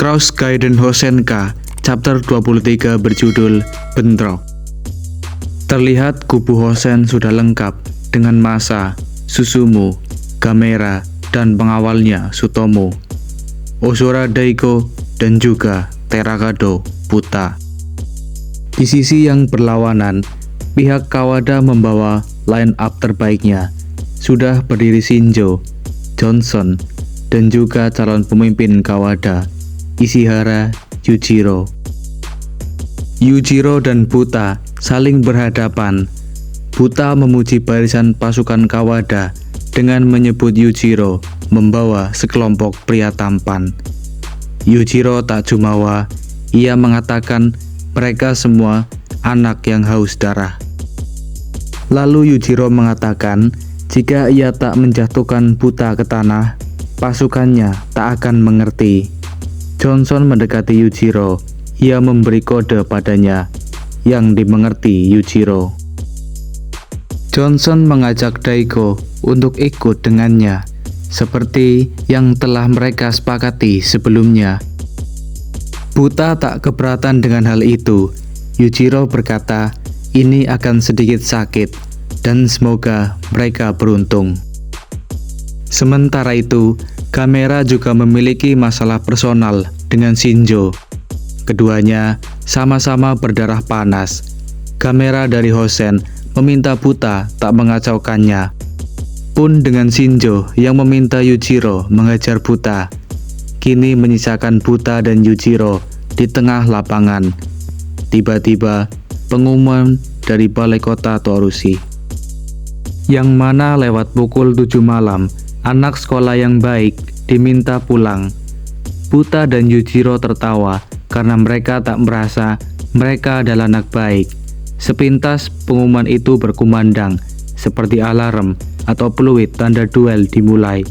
Cross Gaiden Hosenka chapter 23 berjudul Bentrok. Terlihat kubu Hosen sudah lengkap dengan Masa, Susumu, Gamera, dan pengawalnya Sutomo, Ozora Daiko, dan juga Terakado Buta. Di sisi yang berlawanan, pihak Kawada membawa line up terbaiknya. Sudah berdiri Shinjo, Johnson, dan juga calon pemimpin Kawada, Ishihara Yujiro. Yujiro dan Buta saling berhadapan. Buta memuji barisan pasukan Kawada dengan menyebut Yujiro membawa sekelompok pria tampan. Yujiro tak jumawa, ia mengatakan mereka semua anak yang haus darah. Lalu Yujiro mengatakan jika ia tak menjatuhkan Buta ke tanah, pasukannya tak akan mengerti. Johnson mendekati Yujiro, ia memberi kode padanya yang dimengerti Yujiro. Johnson mengajak Daiko untuk ikut dengannya, seperti yang telah mereka sepakati sebelumnya. Buta tak keberatan dengan hal itu. Yujiro berkata ini akan sedikit sakit dan semoga mereka beruntung. Sementara itu, Gamera juga memiliki masalah personal dengan Shinjo. Keduanya sama-sama berdarah panas. Gamera dari Hosen meminta Buta tak mengacaukannya. Pun dengan Shinjo yang meminta Yujiro mengejar Buta. Kini menyisakan Buta dan Yujiro di tengah lapangan. Tiba-tiba pengumuman dari balai kota Torushi, yang mana lewat pukul 7 malam, anak sekolah yang baik diminta pulang. Buta dan Yujiro tertawa karena mereka tak merasa mereka adalah anak baik. Sepintas pengumuman itu berkumandang seperti alarm atau peluit tanda duel dimulai.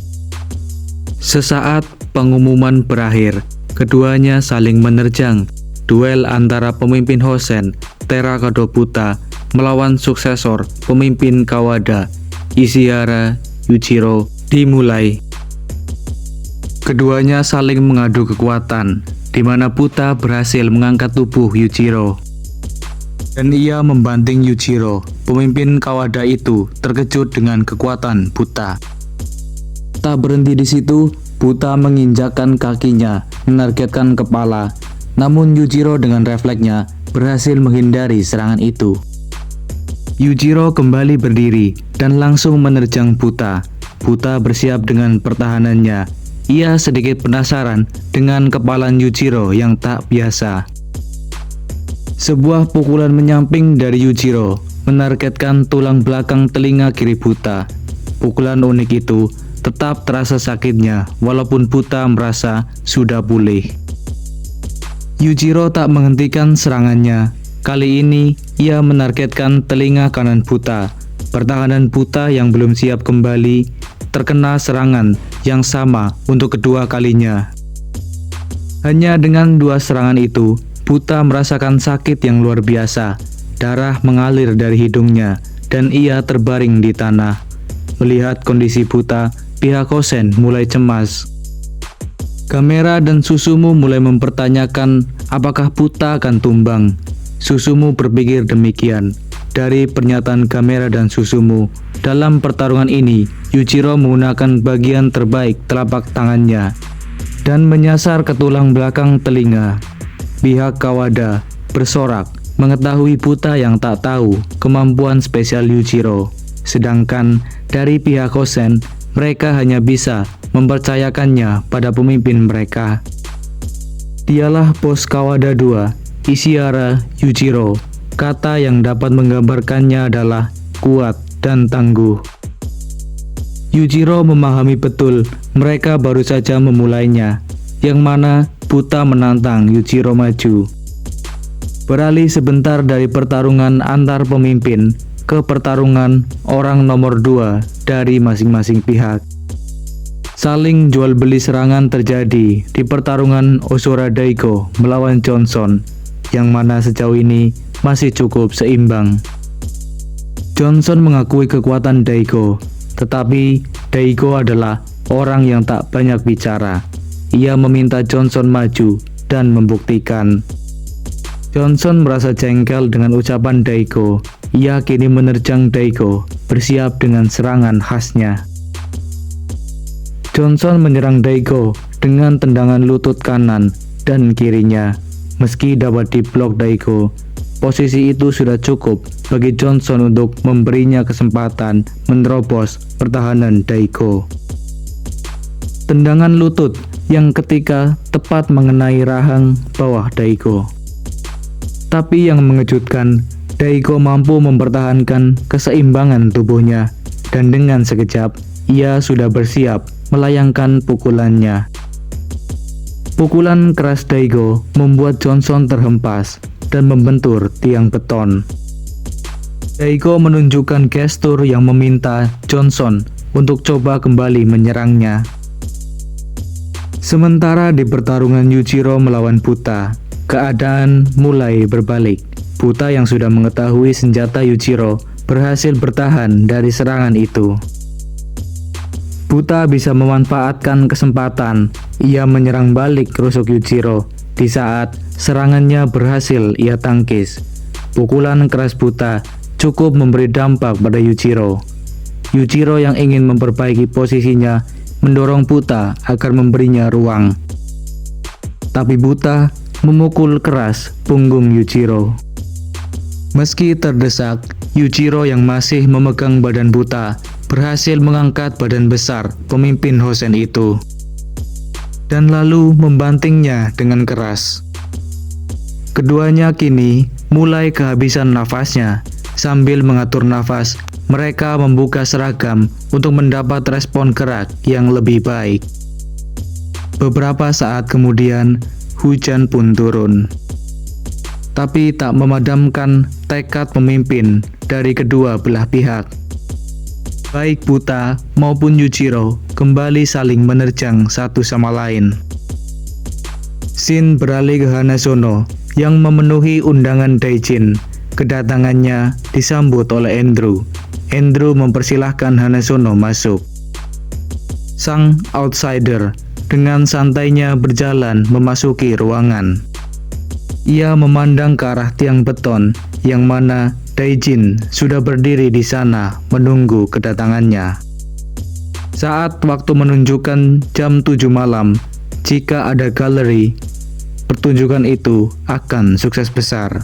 Sesaat pengumuman berakhir, keduanya saling menerjang. Duel antara pemimpin Hosen, Terakado Buta, melawan suksesor pemimpin Kawada, Ishihara Yujiro, dimulai. Keduanya saling mengadu kekuatan, di mana Buta berhasil mengangkat tubuh Yujiro. Dan ia membanting Yujiro. Pemimpin Kawada itu terkejut dengan kekuatan Buta. Tak berhenti di situ, Buta menginjakkan kakinya, menargetkan kepala. Namun Yujiro dengan refleksnya berhasil menghindari serangan itu. Yujiro kembali berdiri dan langsung menerjang Buta. Buta bersiap dengan pertahanannya. Ia sedikit penasaran dengan kepalan Yujiro yang tak biasa. Sebuah pukulan menyamping dari Yujiro menargetkan tulang belakang telinga kiri Buta. Pukulan unik itu tetap terasa sakitnya walaupun Buta merasa sudah pulih. Yujiro tak menghentikan serangannya. Kali ini ia menargetkan telinga kanan Buta. Pertahanan Buta yang belum siap kembali terkena serangan yang sama untuk kedua kalinya. Hanya dengan dua serangan itu, Buta merasakan sakit yang luar biasa. Darah mengalir dari hidungnya dan ia terbaring di tanah. Melihat kondisi Buta, pihak Hosen mulai cemas. Gamera dan Susumu mulai mempertanyakan apakah Buta akan tumbang. Susumu berpikir demikian. Dari pernyataan Gamera dan Susumu, dalam pertarungan ini, Yujiro menggunakan bagian terbaik telapak tangannya dan menyasar ke tulang belakang telinga. Pihak Kawada bersorak mengetahui Buta yang tak tahu kemampuan spesial Yujiro. Sedangkan dari pihak Hosen, mereka hanya bisa mempercayakannya pada pemimpin mereka. Dialah bos Kawada II, Ishihara Yujiro. Kata yang dapat menggambarkannya adalah kuat dan tangguh. Yujiro memahami betul mereka baru saja memulainya, yang mana Buta menantang Yujiro maju. Beralih sebentar dari pertarungan antar pemimpin ke pertarungan orang nomor 2 dari masing-masing pihak. Saling jual beli serangan terjadi di pertarungan Ozora Daiko melawan Johnson, yang mana sejauh ini masih cukup seimbang. Johnson mengakui kekuatan Daiko, tetapi Daiko adalah orang yang tak banyak bicara. ia meminta Johnson maju dan membuktikan. Johnson merasa jengkel dengan ucapan Daigo. Ia kini menerjang Daigo, bersiap dengan serangan khasnya. Johnson menyerang Daigo dengan tendangan lutut kanan dan kirinya. Meski dapat diblok Daigo, posisi itu sudah cukup bagi Johnson untuk memberinya kesempatan menerobos pertahanan Daigo. Tendangan lutut yang ketika tepat mengenai rahang bawah Daigo. Tapi yang mengejutkan, Daigo mampu mempertahankan keseimbangan tubuhnya, dan dengan sekejap ia sudah bersiap melayangkan pukulannya. Pukulan keras Daigo membuat Johnson terhempas dan membentur tiang beton. Daigo menunjukkan gestur yang meminta Johnson untuk coba kembali menyerangnya. Sementara di pertarungan Yujiro melawan Buta, keadaan mulai berbalik. Buta yang sudah mengetahui senjata Yujiro berhasil bertahan dari serangan itu. Buta bisa memanfaatkan kesempatan. Ia menyerang balik rusuk Yujiro. Di saat serangannya berhasil ia tangkis. Pukulan keras Buta cukup memberi dampak pada Yujiro. Yujiro yang ingin memperbaiki posisinya mendorong Buta agar memberinya ruang. Tapi Buta memukul keras punggung Yujiro. Meski terdesak, Yujiro yang masih memegang badan Buta berhasil mengangkat badan besar pemimpin Hosen itu dan lalu membantingnya dengan keras. Keduanya kini mulai kehabisan nafasnya. Sambil mengatur nafas, mereka membuka seragam untuk mendapat respon gerak yang lebih baik. Beberapa saat kemudian, hujan pun turun. Tapi tak memadamkan tekad pemimpin dari kedua belah pihak. Baik Buta maupun Yujiro kembali saling menerjang satu sama lain. Shin beralih ke Hanazono yang memenuhi undangan Daijin. Kedatangannya disambut oleh Andrew. Andrew mempersilahkan Hanazono masuk. Sang outsider dengan santainya berjalan memasuki ruangan. Ia memandang ke arah tiang beton yang mana Daijin sudah berdiri di sana menunggu kedatangannya. Saat waktu menunjukkan jam 7 malam, jika ada galeri, pertunjukan itu akan sukses besar.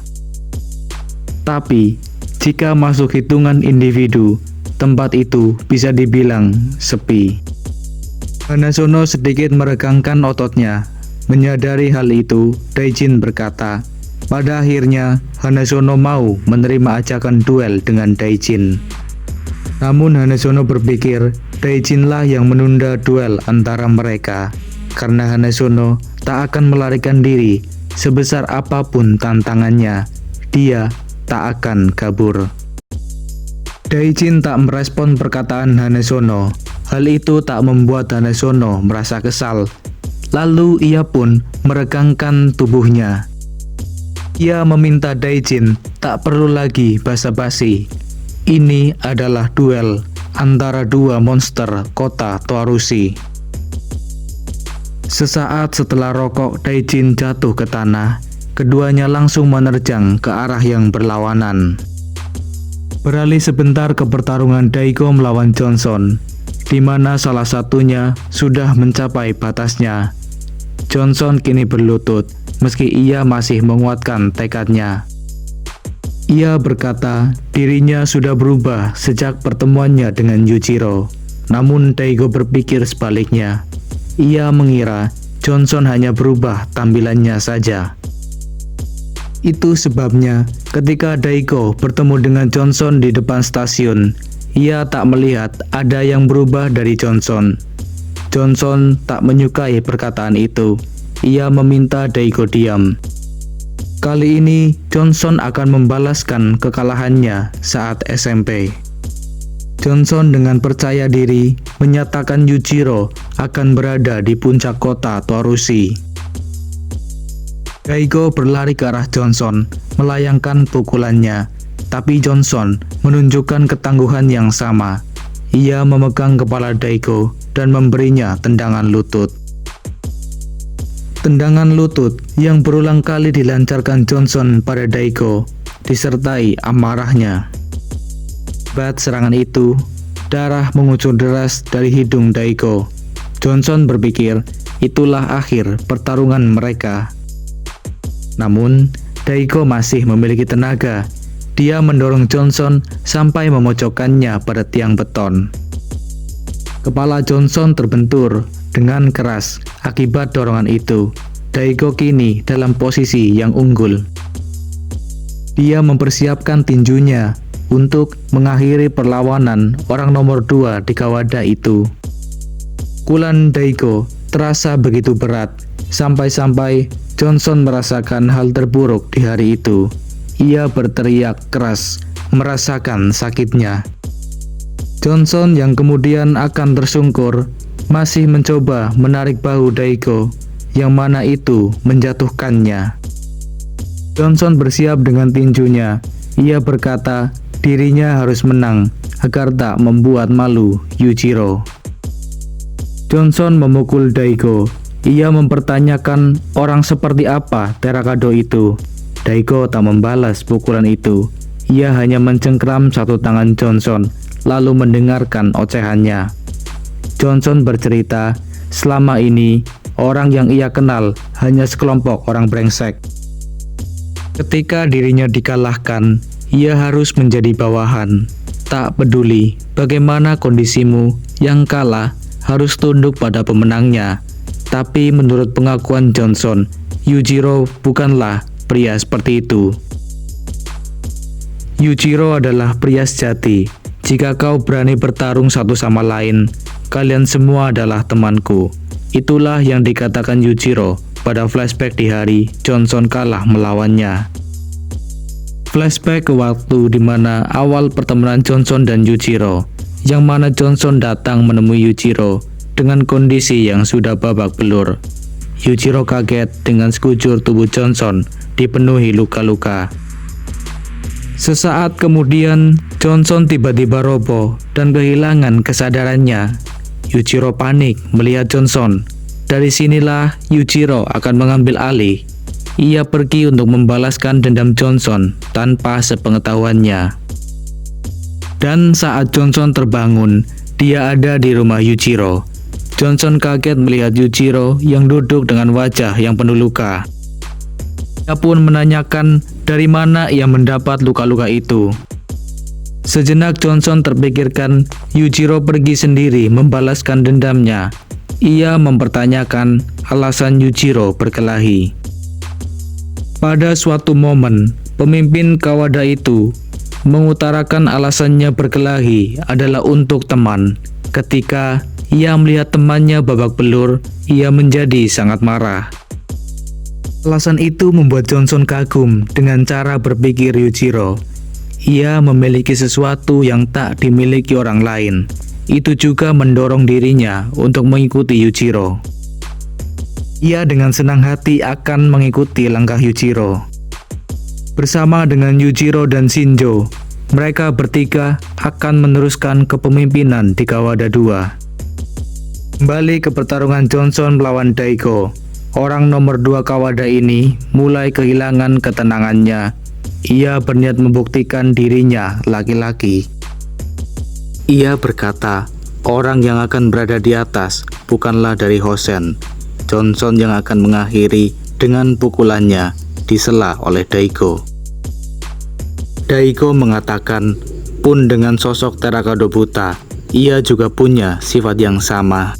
Tapi, jika masuk hitungan individu, tempat itu bisa dibilang sepi. Hanazono sedikit meregangkan ototnya. Menyadari hal itu, Daijin berkata, pada akhirnya Hanazono mau menerima ajakan duel dengan Daijin. Namun Hanazono berpikir Daijinlah yang menunda duel antara mereka, karena Hanazono tak akan melarikan diri sebesar apapun tantangannya. Dia tak akan kabur. Daijin tak merespon perkataan Hanazono. Hal itu tak membuat Hanazono merasa kesal. Lalu ia pun meregangkan tubuhnya. Ia meminta Daijin tak perlu lagi basa-basi. Ini adalah duel antara dua monster kota Toarushi. Sesaat setelah rokok Daijin jatuh ke tanah, keduanya langsung menerjang ke arah yang berlawanan. Beralih sebentar ke pertarungan Daigo melawan Johnson, di mana salah satunya sudah mencapai batasnya. Johnson kini berlutut, meski ia masih menguatkan tekadnya. Ia berkata dirinya sudah berubah sejak pertemuannya dengan Yujiro. Namun Daigo berpikir sebaliknya. Ia mengira Johnson hanya berubah tampilannya saja. Itu sebabnya ketika Daigo bertemu dengan Johnson di depan stasiun, ia tak melihat ada yang berubah dari Johnson. Johnson tak menyukai perkataan itu. Ia meminta Daigo diam. Kali ini Johnson akan membalaskan kekalahannya saat SMP. Johnson dengan percaya diri menyatakan Yujiro akan berada di puncak kota Toarushi. Daigo berlari ke arah Johnson, melayangkan pukulannya, tapi Johnson menunjukkan ketangguhan yang sama. Ia memegang kepala Daigo dan memberinya tendangan lutut. Tendangan lutut yang berulang kali dilancarkan Johnson pada Daiko disertai amarahnya. Akibat serangan itu, darah mengucur deras dari hidung Daiko. Johnson berpikir itulah akhir pertarungan mereka. Namun, Daiko masih memiliki tenaga. Dia mendorong Johnson sampai memojokkannya pada tiang beton. Kepala Johnson terbentur dengan keras akibat dorongan itu. Daiko kini dalam posisi yang unggul. Dia mempersiapkan tinjunya untuk mengakhiri perlawanan orang nomor 2 di Kawada itu. Pukulan Daiko terasa begitu berat, sampai-sampai Johnson merasakan hal terburuk di hari itu. Ia berteriak keras, merasakan sakitnya. Johnson yang kemudian akan tersungkur, masih mencoba menarik bahu Daiko, yang mana itu menjatuhkannya. Johnson bersiap dengan tinjunya. Ia berkata dirinya harus menang agar tak membuat malu Yujiro. Johnson memukul Daiko. Ia mempertanyakan orang seperti apa Terakado itu. Daiko tak membalas pukulan itu. Ia hanya mencengkram satu tangan Johnson, lalu mendengarkan ocehannya. Johnson bercerita, selama ini orang yang ia kenal hanya sekelompok orang brengsek. Ketika dirinya dikalahkan, ia harus menjadi bawahan. Tak peduli bagaimana kondisimu, yang kalah harus tunduk pada pemenangnya. Tapi menurut pengakuan Johnson, Yujiro bukanlah pria seperti itu. Yujiro adalah pria sejati. Jika kau berani bertarung satu sama lain, kalian semua adalah temanku. Itulah yang dikatakan Yujiro pada flashback di hari Johnson kalah melawannya. Flashback ke waktu di mana awal pertemuan Johnson dan Yujiro, yang mana Johnson datang menemui Yujiro dengan kondisi yang sudah babak belur. Yujiro kaget dengan sekujur tubuh Johnson dipenuhi luka-luka. Sesaat kemudian, Johnson tiba-tiba roboh dan kehilangan kesadarannya. Yujiro panik melihat Johnson. Dari sinilah Yujiro akan mengambil alih. Ia pergi untuk membalaskan dendam Johnson tanpa sepengetahuannya. Dan saat Johnson terbangun, dia ada di rumah Yujiro. Johnson kaget melihat Yujiro yang duduk dengan wajah yang penuh luka. Ia pun menanyakan dari mana ia mendapat luka-luka itu. Sejenak Johnson terpikirkan Yujiro pergi sendiri membalaskan dendamnya. Ia mempertanyakan alasan Yujiro berkelahi. Pada suatu momen, pemimpin Kawada itu mengutarakan alasannya berkelahi adalah untuk teman. Ketika ia melihat temannya babak belur, ia menjadi sangat marah. Alasan itu membuat Johnson kagum dengan cara berpikir Yujiro. Ia memiliki sesuatu yang tak dimiliki orang lain. Itu juga mendorong dirinya untuk mengikuti Yujiro. Ia dengan senang hati akan mengikuti langkah Yujiro. Bersama dengan Yujiro dan Shinjo, mereka bertiga akan meneruskan kepemimpinan di Kawada 2. Kembali ke pertarungan Johnson melawan Daiko. Orang nomor 2 Kawada ini mulai kehilangan ketenangannya. Ia berniat membuktikan dirinya laki-laki. Ia berkata, orang yang akan berada di atas bukanlah dari Hosen. Johnson yang akan mengakhiri dengan pukulannya disela oleh Daiko. Daiko mengatakan, pun dengan sosok Terakado buta, ia juga punya sifat yang sama.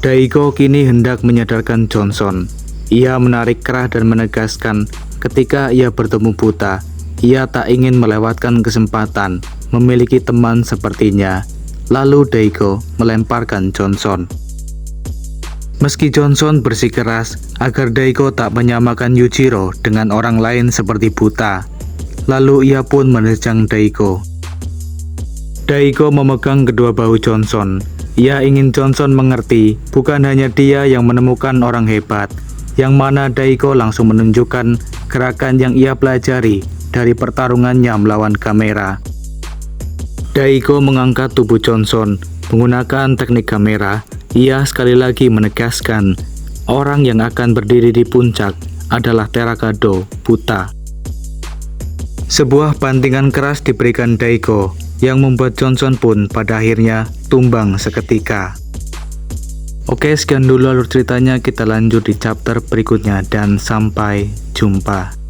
Daiko kini hendak menyadarkan Johnson. Ia menarik kerah dan menegaskan ketika ia bertemu buta, ia tak ingin melewatkan kesempatan memiliki teman sepertinya. Lalu Daiko melemparkan Johnson. Meski Johnson bersikeras agar Daiko tak menyamakan Yujiro dengan orang lain seperti buta, lalu ia pun menerjang Daiko. Daiko memegang kedua bahu Johnson. Ia ingin Johnson mengerti bukan hanya dia yang menemukan orang hebat, yang mana Daiko langsung menunjukkan gerakan yang ia pelajari dari pertarungannya melawan kamera. Daiko mengangkat tubuh Johnson menggunakan teknik kamera. Ia sekali lagi menegaskan Orang yang akan berdiri di puncak adalah Teragado buta. Sebuah bantingan keras diberikan Daigo yang membuat Johnson pun pada akhirnya tumbang seketika. Oke, sekian dulu alur ceritanya, kita lanjut di chapter berikutnya dan sampai jumpa.